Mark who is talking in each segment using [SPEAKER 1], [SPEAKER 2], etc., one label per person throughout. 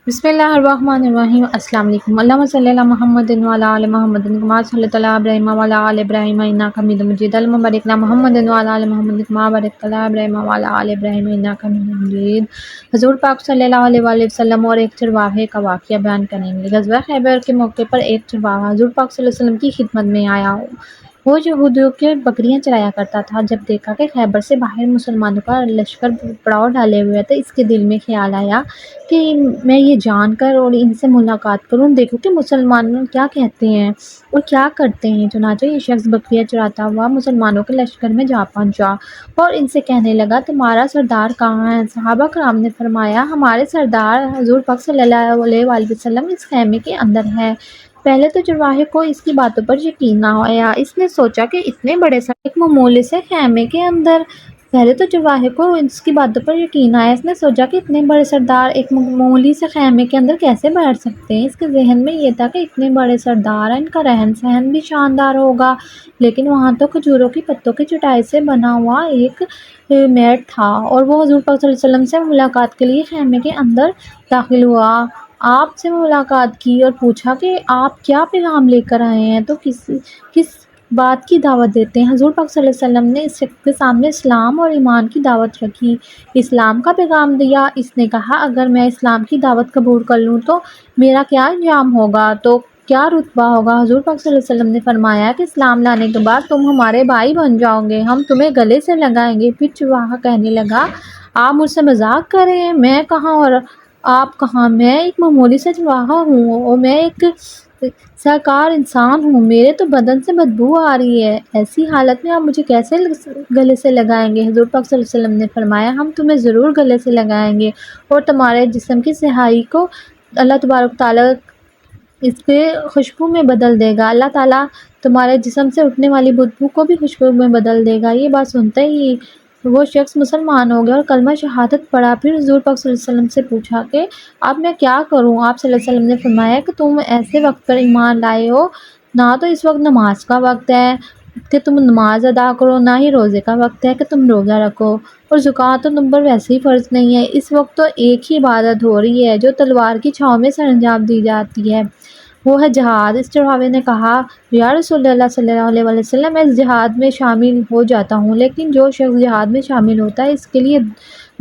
[SPEAKER 1] بسم اللہ الرحمن الرحیم۔ السلام علیکم۔ اللہم صلی علی محمد وعلی آل محمد کما صلیت علی ابراہیم وعلی آل ابراہیم انک حمید مجید۔ اللہم بارک علی محمد وعلی آل محمد کما بارکت علی ابراہیم وعلی آل ابراہیم انک حمید مجید۔ حضور پاک صلی اللہ علیہ وآلہ وسلم اور ایک چرواہے کا واقعہ بیان کریں گے۔ غزوہ خیبر کے موقع پر ایک چرواہا حضور پاک صلی اللہ علیہ وسلم کی خدمت میں آیا۔ وہ یہودیوں کے بکریاں چرایا کرتا تھا۔ جب دیکھا کہ خیبر سے باہر مسلمانوں کا لشکر پڑاؤ ڈالے ہوئے تو اس کے دل میں خیال آیا کہ میں یہ جان کر اور ان سے ملاقات کروں، دیکھوں کہ مسلمان کیا کہتے ہیں اور کیا کرتے ہیں۔ چنانچہ یہ شخص بکریاں چراتا ہوا مسلمانوں کے لشکر میں جا پہنچا اور ان سے کہنے لگا، تمہارا سردار کہاں ہے؟ صحابہ کرام نے فرمایا، ہمارے سردار حضور پاک صلی اللہ علیہ وآلہ وسلم اس خیمے کے اندر ہے۔ پہلے تو چرواہے کو اس کی باتوں پر یقین نہ آیا۔ اس نے سوچا کہ اتنے بڑے ایک معمولی سے خیمے کے اندر اس نے سوچا کہ اتنے بڑے سردار ایک معمولی سے خیمے کے اندر کیسے بیٹھ سکتے ہیں۔ اس کے ذہن میں یہ تھا کہ اتنے بڑے سردار ہیں، ان کا رہن سہن بھی شاندار ہوگا، لیکن وہاں تو کھجوروں کی پتوں کی چٹائی سے بنا ہوا ایک میٹ تھا اور وہ حضور پاک صلی اللہ علیہ وسلم سے ملاقات کے لیے خیمے کے اندر داخل ہوا۔ آپ سے ملاقات کی اور پوچھا کہ آپ کیا پیغام لے کر آئے ہیں، تو کس بات کی دعوت دیتے ہیں؟ حضور پاک صلی اللہ علیہ وسلم نے اس شخص کے سامنے اسلام اور ایمان کی دعوت رکھی، اسلام کا پیغام دیا۔ اس نے کہا، اگر میں اسلام کی دعوت قبول کر لوں تو میرا کیا انجام ہوگا، تو کیا رتبہ ہوگا؟ حضور پاک صلی اللہ علیہ وسلم نے فرمایا کہ اسلام لانے کے بعد تم ہمارے بھائی بن جاؤ گے، ہم تمہیں گلے سے لگائیں گے۔ پھر چرواہا کہنے لگا، آپ مجھ سے مذاق کر رہے ہیں، میں کہاں اور آپ کہاں؟ میں ایک معمولی سا چرواہا ہوں اور میں ایک سرکار انسان ہوں، میرے تو بدن سے بدبو آ رہی ہے، ایسی حالت میں آپ مجھے کیسے گلے سے لگائیں گے؟ حضور پاک صلی اللہ علیہ وسلم نے فرمایا، ہم تمہیں ضرور گلے سے لگائیں گے اور تمہارے جسم کی سیاہی کو اللہ تبارک تعالیٰ اس کے خوشبو میں بدل دے گا، اللہ تعالیٰ تمہارے جسم سے اٹھنے والی بدبو کو بھی خوشبو میں بدل دے گا۔ یہ بات سنتے ہی وہ شخص مسلمان ہو گیا اور کلمہ شہادت پڑھا۔ پھر حضور پاک صلی اللہ علیہ وسلم سے پوچھا کہ اب میں کیا کروں؟ آپ صلی اللہ علیہ وسلم نے فرمایا کہ تم ایسے وقت پر ایمان لائے ہو، نہ تو اس وقت نماز کا وقت ہے کہ تم نماز ادا کرو، نہ ہی روزے کا وقت ہے کہ تم روزہ رکھو، اور زکوٰۃ تو تم پر ویسے ہی فرض نہیں ہے۔ اس وقت تو ایک ہی عبادت ہو رہی ہے جو تلوار کی چھاؤں میں سر انجام دی جاتی ہے، وہ ہے جہاد۔ اس چرواہے نے کہا، یا رسول اللہ صلی اللہ علیہ وآلہ وسلم، میں اس جہاد میں شامل ہو جاتا ہوں، لیکن جو شخص جہاد میں شامل ہوتا ہے اس کے لیے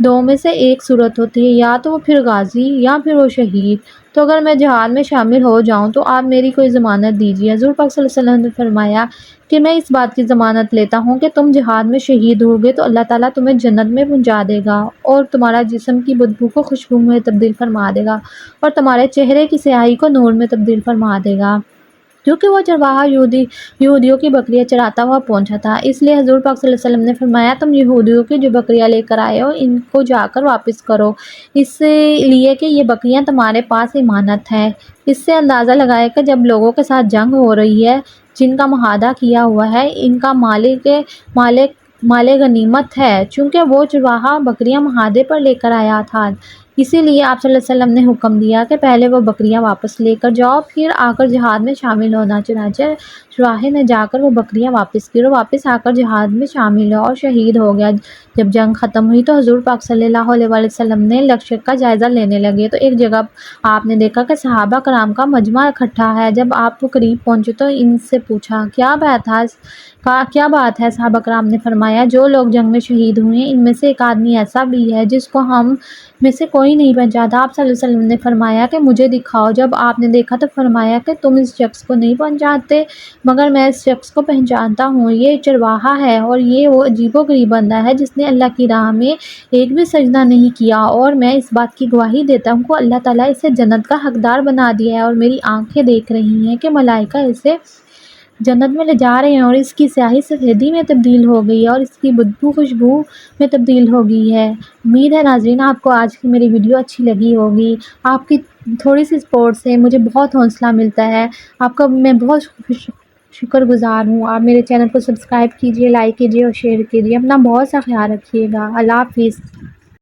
[SPEAKER 1] دو میں سے ایک صورت ہوتی ہے، یا تو وہ پھر غازی یا پھر وہ شہید، تو اگر میں جہاد میں شامل ہو جاؤں تو آپ میری کوئی ضمانت دیجیے۔ حضور پاک صلی اللہ علیہ وسلم نے فرمایا کہ میں اس بات کی ضمانت لیتا ہوں کہ تم جہاد میں شہید ہوگے تو اللہ تعالیٰ تمہیں جنت میں پہنچا دے گا اور تمہارا جسم کی بدبو کو خوشبو میں تبدیل فرما دے گا اور تمہارے چہرے کی سیاہی کو نور میں تبدیل فرما دے گا۔ کیونکہ وہ چرواہا یہودیوں کی بکریاں چراتا ہوا پہنچا تھا، اس لیے حضور پاک صلی اللہ علیہ وسلم نے فرمایا، تم یہودیوں کی جو بکریاں لے کر آئے ہو ان کو جا کر واپس کرو، اس لیے کہ یہ بکریاں تمہارے پاس امانت ہیں۔ اس سے اندازہ لگائے کہ جب لوگوں کے ساتھ جنگ ہو رہی ہے جن کا معاہدہ کیا ہوا ہے، ان کا مال غنیمت ہے، چونکہ وہ چرواہا بکریاں معاہدے پر لے کر آیا تھا، اسی لیے آپ صلی اللہ علیہ وسلم نے حکم دیا کہ پہلے وہ بکریاں واپس لے کر جاؤ، پھر آ کر جہاد میں شامل ہونا۔ چنانچہ چرواہے نے جا کر وہ بکریاں واپس کی اور واپس آ کر جہاد میں شامل ہوا اور شہید ہو گیا۔ جب جنگ ختم ہوئی تو حضور پاک صلی اللہ علیہ وآلہ وسلم نے لشکر کا جائزہ لینے لگے تو ایک جگہ آپ نے دیکھا کہ صحابہ کرام کا مجمع اکٹھا ہے۔ جب آپ کو قریب پہنچے تو ان سے پوچھا، کیا بات ہے؟ صحابہ کرام نے فرمایا، جو لوگ جنگ میں شہید ہوئے ہیں ان میں سے ایک آدمی ایسا بھی ہے جس کو ہم میں سے کوئی نہیں پہچانتا۔ آپ صلی اللہ علیہ وسلم نے فرمایا کہ مجھے دکھاؤ۔ جب آپ نے دیکھا تو فرمایا کہ تم اس شخص کو نہیں پہچانتے، مگر میں اس شخص کو پہچانتا ہوں، یہ چرواہا ہے اور یہ وہ عجیب و غریب بندہ ہے جس نے اللہ کی راہ میں ایک بھی سجدہ نہیں کیا، اور میں اس بات کی گواہی دیتا ہوں کہ اللہ تعالیٰ اسے جنت کا حقدار بنا دیا ہے اور میری آنکھیں دیکھ رہی ہیں کہ ملائکہ اسے جنت میں لے جا رہے ہیں اور اس کی سیاہی سفیدی میں تبدیل ہو گئی ہے اور اس کی بدبو خوشبو میں تبدیل ہو گئی ہے۔ امید ہے ناظرین آپ کو آج کی میری ویڈیو اچھی لگی ہوگی۔ آپ کی تھوڑی سی سپورٹ سے مجھے بہت حوصلہ ملتا ہے، آپ کا میں بہت شکر گزار ہوں۔ آپ میرے چینل کو سبسکرائب کیجیے، لائک کیجیے اور شیئر کیجیے۔ اپنا بہت سا خیال رکھیے گا۔ اللہ حافظ۔